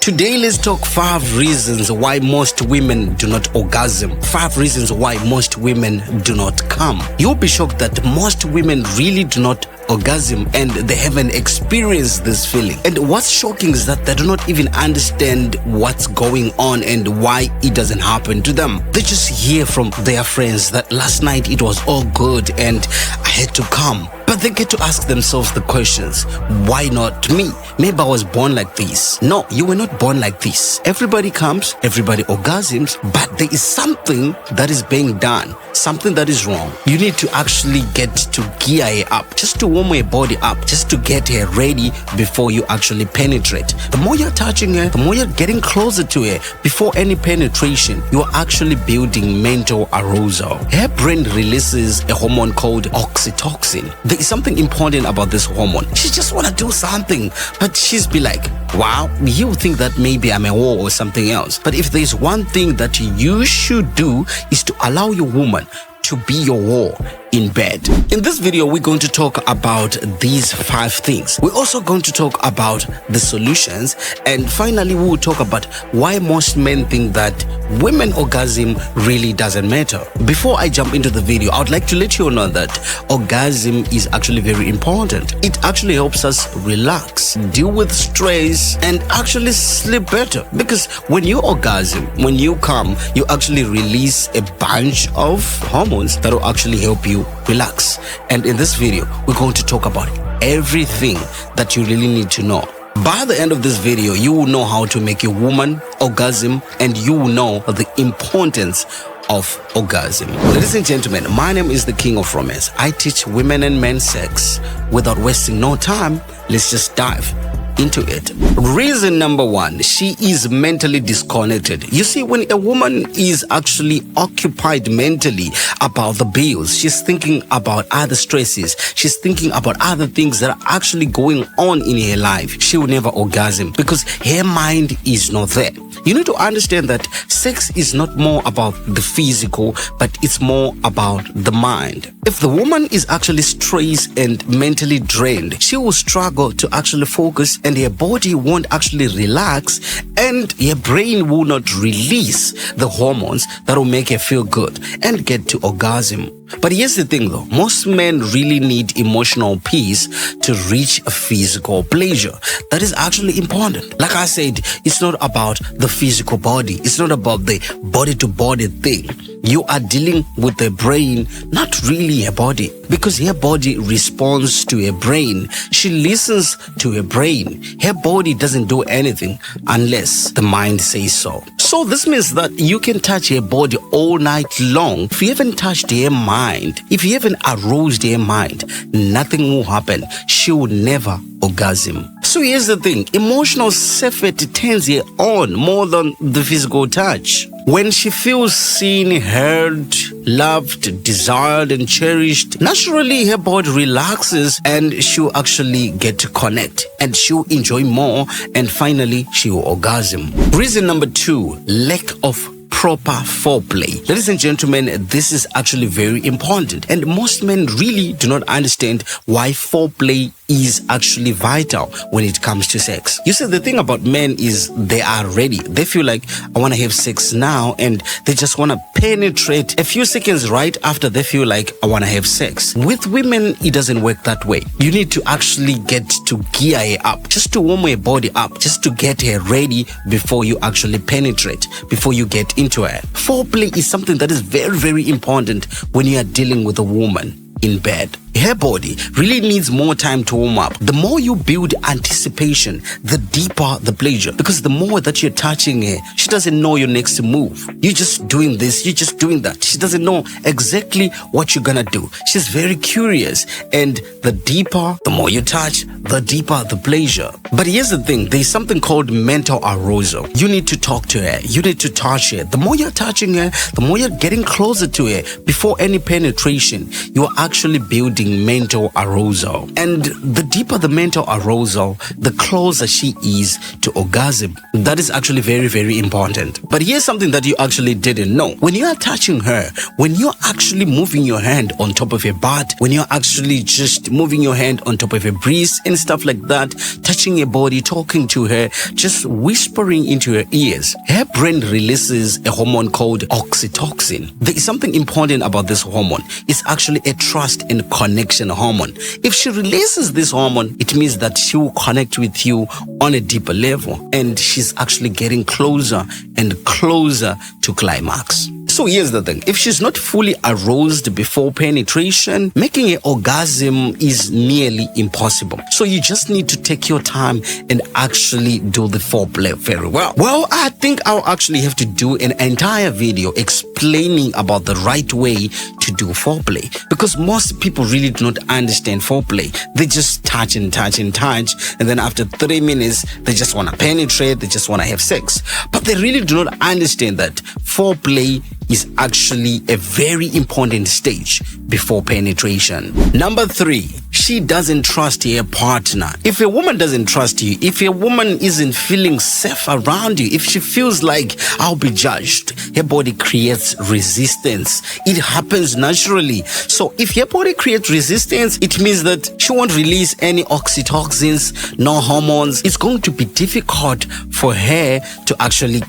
Today, let's talk 5 reasons why most women do not orgasm. 5 reasons why most women do not come. You'll be shocked that most women really do not orgasm and they haven't experienced this feeling. And what's shocking is that they do not even understand what's going on and why it doesn't happen to them. They just hear from their friends that last night it was all good and I had to come. But they get to ask themselves the questions, why not me? Maybe I was born like this. No, you were not born like this. Everybody comes, everybody orgasms, but there is something that is being done, something that is wrong. You need to actually get to gear her up, just to warm her body up, just to get her ready before you actually penetrate. The more you're touching her, the more you're getting closer to her. Before any penetration, you're actually building mental arousal. Her brain releases a hormone called oxytocin. There is something important about this hormone. She just want to do something, but she's be like, wow, you think that maybe I'm a whore or something else. But if there's one thing that you should do is to allow your woman to be your whore in bed. In this video, we're going to talk about these 5 things. We're also going to talk about the solutions, and finally we will talk about why most men think that women orgasm really doesn't matter. Before I jump into the video, I would like to let you know that orgasm is actually very important. It actually helps us relax, deal with stress, and actually sleep better. Because when you orgasm, when you come, you actually release a bunch of hormones that will actually help you relax. And in this video, we're going to talk about everything that you really need to know. By the end of this video, you will know how to make your woman orgasm, and you will know the importance of orgasm. Ladies and gentlemen, my name is the King of Romance. I teach women and men sex. Without wasting no time, let's just dive into it. Reason number 1, she is mentally disconnected. You see, when a woman is actually occupied mentally about the bills, she's thinking about other stresses, she's thinking about other things that are actually going on in her life, she will never orgasm because her mind is not there. You need to understand that sex is not more about the physical, but it's more about the mind. If the woman is actually stressed and mentally drained, she will struggle to actually focus, and her body won't actually relax, and her brain will not release the hormones that will make her feel good and get to orgasm. But here's the thing though, most men really need emotional peace to reach a physical pleasure. That is actually important. Like I said, it's not about the physical body. It's not about the body-to-body thing. You are dealing with the brain, not really her body, because her body responds to her brain. She listens to her brain. Her body doesn't do anything unless the mind says so. So this means that you can touch her body all night long. If you haven't touched her mind, if you haven't aroused her mind, nothing will happen. She will never orgasm. So here's the thing, emotional safety turns her on more than the physical touch. When she feels seen, heard, loved, desired, and cherished, naturally her body relaxes and she'll actually get to connect and she'll enjoy more, and finally she will orgasm. Reason number 2, lack of proper foreplay. Ladies and gentlemen, this is actually very important, and most men really do not understand why foreplay is actually vital when it comes to sex. You see, the thing about men is they are ready. They feel like, I want to have sex now, and they just want to penetrate a few seconds right after they feel like, I want to have sex. With women, it doesn't work that way. You need to actually get to gear her up, just to warm her body up, just to get her ready before you actually penetrate, before you get into her. Foreplay is something that is very, very important when you are dealing with a woman in bed. Her body really needs more time to warm up. The more you build anticipation, the deeper the pleasure. Because the more that you're touching her, she doesn't know your next move. You're just doing this, you're just doing that. She doesn't know exactly what you're gonna do. She's very curious. And the deeper, the more you touch, the deeper the pleasure. But here's the thing, there's something called mental arousal. You need to talk to her. You need to touch her. The more you're touching her, the more you're getting closer to her. Before any penetration, you're actually building having mental arousal. And the deeper the mental arousal, the closer she is to orgasm. That is actually very, very important. But here's something that you actually didn't know. When you are touching her, when you're actually moving your hand on top of her butt, when you're actually just moving your hand on top of her breast and stuff like that, touching her body, talking to her, just whispering into her ears, her brain releases a hormone called oxytocin. There is something important about this hormone. It's actually a trust and connection hormone. If she releases this hormone, it means that she will connect with you on a deeper level, and she's actually getting closer and closer to climax. So here's the thing. If she's not fully aroused before penetration, making an orgasm is nearly impossible. So you just need to take your time and actually do the foreplay very well. Well, I think I'll actually have to do an entire video explaining about the right way to do foreplay, because most people really do not understand foreplay. They just touch and touch and touch, and then after 3 minutes, they just want to penetrate, they just want to have sex. But they really do not understand that foreplay is actually a very important stage before penetration. Number 3, she doesn't trust her partner. If a woman doesn't trust you, if a woman isn't feeling safe around you, if she feels like I'll be judged, her body creates resistance. It happens naturally. So if your body creates resistance, it means that she won't release any oxytocins, no hormones. It's going to be difficult for her to actually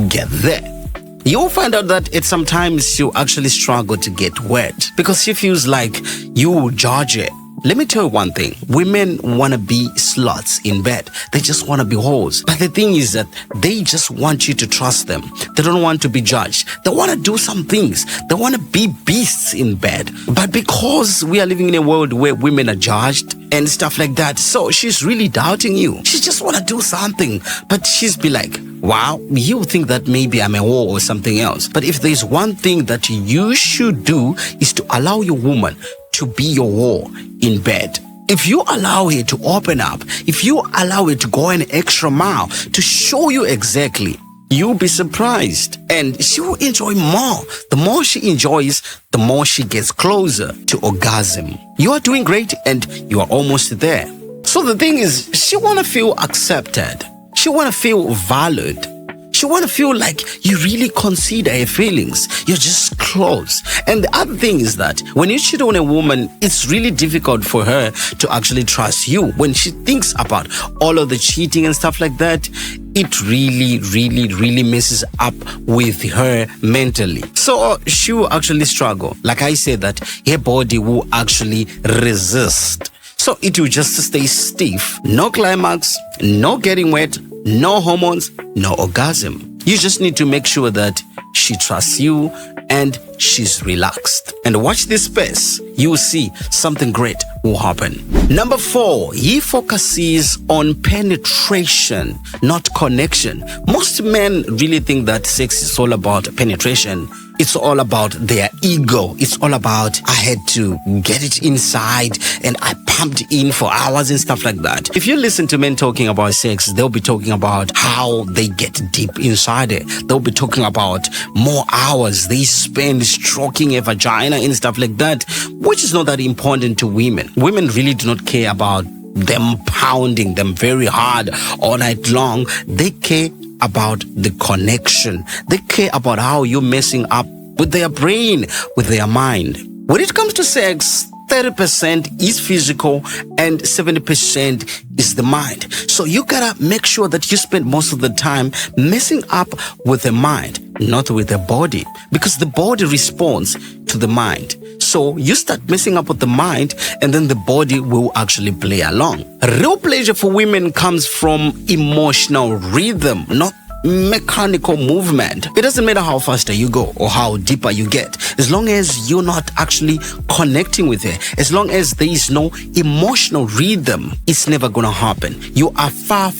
get there. You'll find out that sometimes you actually struggle to get wet because she feels like you will judge her. Let me tell you one thing. Women want to be sluts in bed. They just want to be whores. But the thing is that they just want you to trust them. They don't want to be judged. They want to do some things. They want to be beasts in bed. But because we are living in a world where women are judged and stuff like that, so she's really doubting you. She just want to do something. But she's be like, wow, you think that maybe I'm a whore or something else. But if there's one thing that you should do is to allow your woman to be your whore in bed. If you allow her to open up, if you allow her to go an extra mile to show you exactly, you'll be surprised and she will enjoy more. The more she enjoys, the more she gets closer to orgasm. You are doing great and you are almost there. So the thing is, she want to feel accepted. She want to feel valued. She want to feel like you really consider her feelings. You're just close. And the other thing is that when you cheat on a woman, it's really difficult for her to actually trust you. When she thinks about all of the cheating and stuff like that, it really messes up with her mentally. So she will actually struggle. Like I said, that her body will actually resist. So it will just stay stiff. No climax, no getting wet, no hormones, no orgasm. You just need to make sure that she trusts you and she's relaxed. And watch this space. You will see something great will happen. Number 4, he focuses on penetration, not connection. Most men really think that sex is all about penetration. It's all about their ego. It's all about, I had to get it inside and I pumped in for hours and stuff like that. If you listen to men talking about sex, they'll be talking about how they get deep inside it. They'll be talking about more hours they spend stroking a vagina and stuff like that, which is not that important to women. Women really do not care about them pounding them very hard all night long. They care about the connection. They care about how you're messing up with their brain, with their mind. When it comes to sex, 30% is physical and 70% is the mind. So you gotta make sure that you spend most of the time messing up with the mind, not with the body, because the body responds to the mind. So you start messing up with the mind and then the body will actually play along. Real pleasure for women comes from emotional rhythm, not mechanical movement. It doesn't matter how faster you go or how deeper you get, as long as you're not actually connecting with her, as long as there is no emotional rhythm, it's never gonna happen. You are far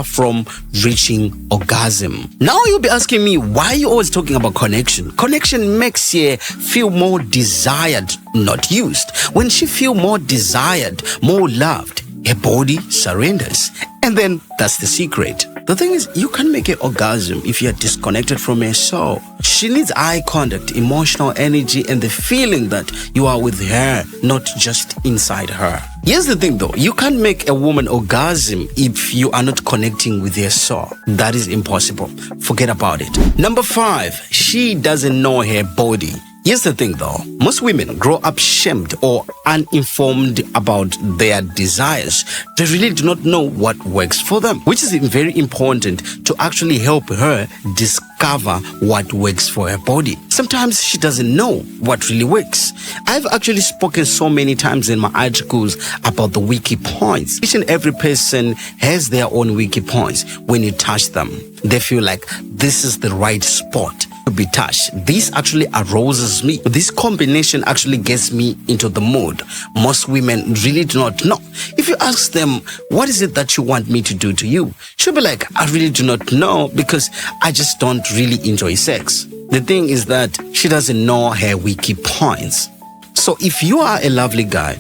from reaching orgasm. Now you'll be asking me, why are you always talking about connection? Connection makes her feel more desired, not used. When she feels more desired, more loved, her body surrenders And then that's the secret. The thing is, you can't make an orgasm if you're disconnected from her soul. She needs eye contact, emotional energy, and the feeling that you are with her, not just inside her. Here's the thing though, you can't make a woman orgasm if you are not connecting with her soul. That is impossible. Forget about it. Number 5, she doesn't know her body. Here's the thing though, most women grow up shamed or uninformed about their desires. They really do not know what works for them, which is very important to actually help her discover what works for her body. Sometimes she doesn't know what really works. I've actually spoken so many times in my articles about the wiki points. Each and every person has their own wiki points. When you touch them, they feel like this is the right spot to be touched. This actually arouses me. This combination actually gets me into the mood. Most women really do not know. If you ask them, what is it that you want me to do to you? She'll be like, I really do not know because I just don't really enjoy sex. The thing is that she doesn't know her wiki points. So if you are a lovely guy,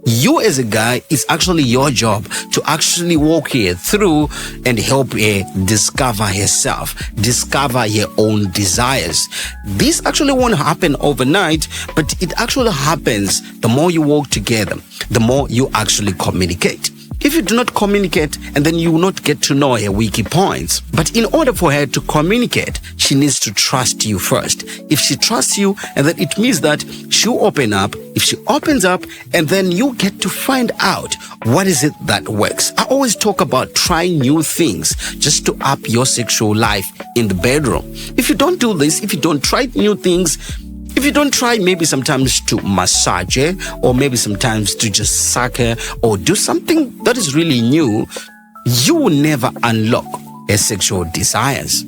you as a guy, it's actually your job to actually walk her through and help her discover herself, discover her own desires. This actually won't happen overnight, but it actually happens the more you walk together, the more you actually communicate. If you do not communicate, and then you will not get to know her wiki points. But in order for her to communicate, she needs to trust you first. If she trusts you, and then it means that she'll open up. If she opens up, and then you get to find out what is it that works. I always talk about trying new things just to up your sexual life in the bedroom. If you don't do this, if you don't try new things, if you don't try maybe sometimes to massage her, or maybe sometimes to just suck her, or do something that is really new, you will never unlock her sexual desires.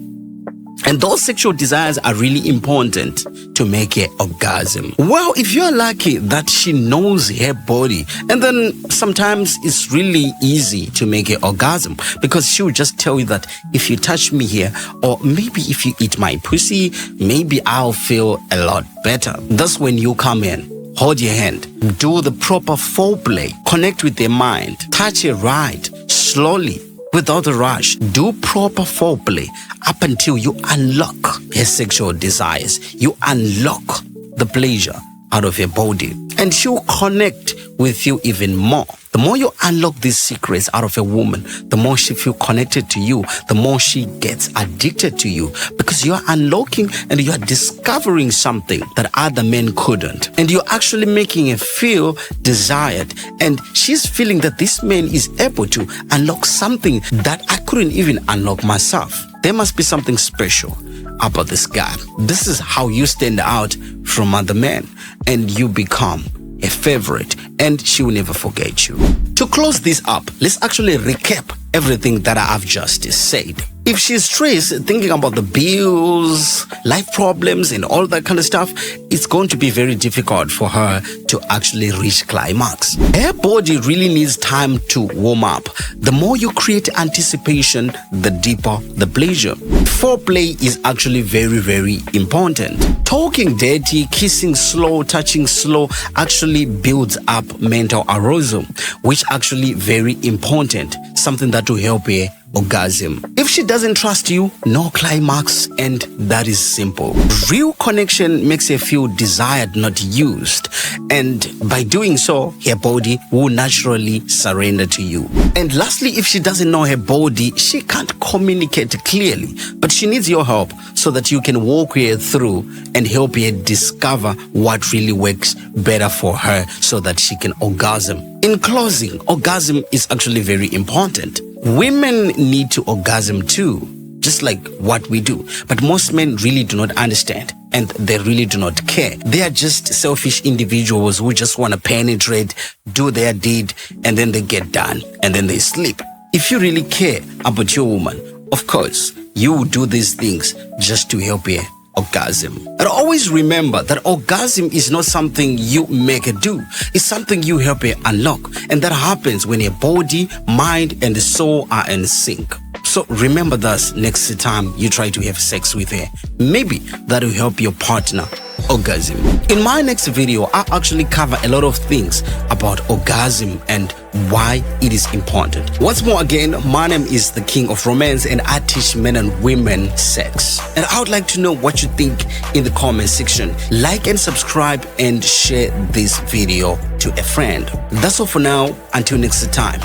And those sexual desires are really important to make her orgasm. Well, if you're lucky that she knows her body, and then sometimes it's really easy to make her orgasm because she will just tell you that if you touch me here, or maybe if you eat my pussy, maybe I'll feel a lot better. That's when you come in. Hold your hand, do the proper foreplay, connect with their mind, touch her right, slowly, without a rush. Do proper foreplay up until you unlock her sexual desires. You unlock the pleasure out of your body, and she'll connect with you even more. The more you unlock these secrets out of a woman, the more she feels connected to you, the more she gets addicted to you, because you are unlocking and you are discovering something that other men couldn't. And you're actually making her feel desired. And she's feeling that this man is able to unlock something that I couldn't even unlock myself. There must be something special about this guy. This is how you stand out from other men, and you become a favorite, and she will never forget you. To close this up, let's actually recap everything that I have just said. If she's stressed, thinking about the bills, life problems, and all that kind of stuff, it's going to be very difficult for her to actually reach climax. Her body really needs time to warm up. The more you create anticipation, the deeper the pleasure. Foreplay is actually very, very important. Talking dirty, kissing slow, touching slow actually builds up mental arousal, which actually very important, something that will help her orgasm. If she doesn't trust you, no climax, and that is simple. Real connection makes her feel desired, not used, and by doing so, her body will naturally surrender to you. And lastly, if she doesn't know her body, she can't communicate clearly, but she needs your help so that you can walk her through and help her discover what really works better for her so that she can orgasm. In closing, orgasm is actually very important. Women need to orgasm too, just like what we do. But most men really do not understand, and they really do not care. They are just selfish individuals who just want to penetrate, do their deed, and then they get done, and then they sleep. If you really care about your woman, of course, you will do these things just to help her orgasm. And always remember that orgasm is not something you make her do. It's something you help her unlock. And that happens when your body, mind, and the soul are in sync. So remember this next time you try to have sex with her. Maybe that will help your partner orgasm. In my next video, I actually cover a lot of things about orgasm and why it is important. Once more again, my name is the King of Romance and I teach men and women sex. And I would like to know what you think in the comment section. Like and subscribe and share this video to a friend. That's all for now. Until next time.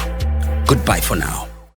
Goodbye for now.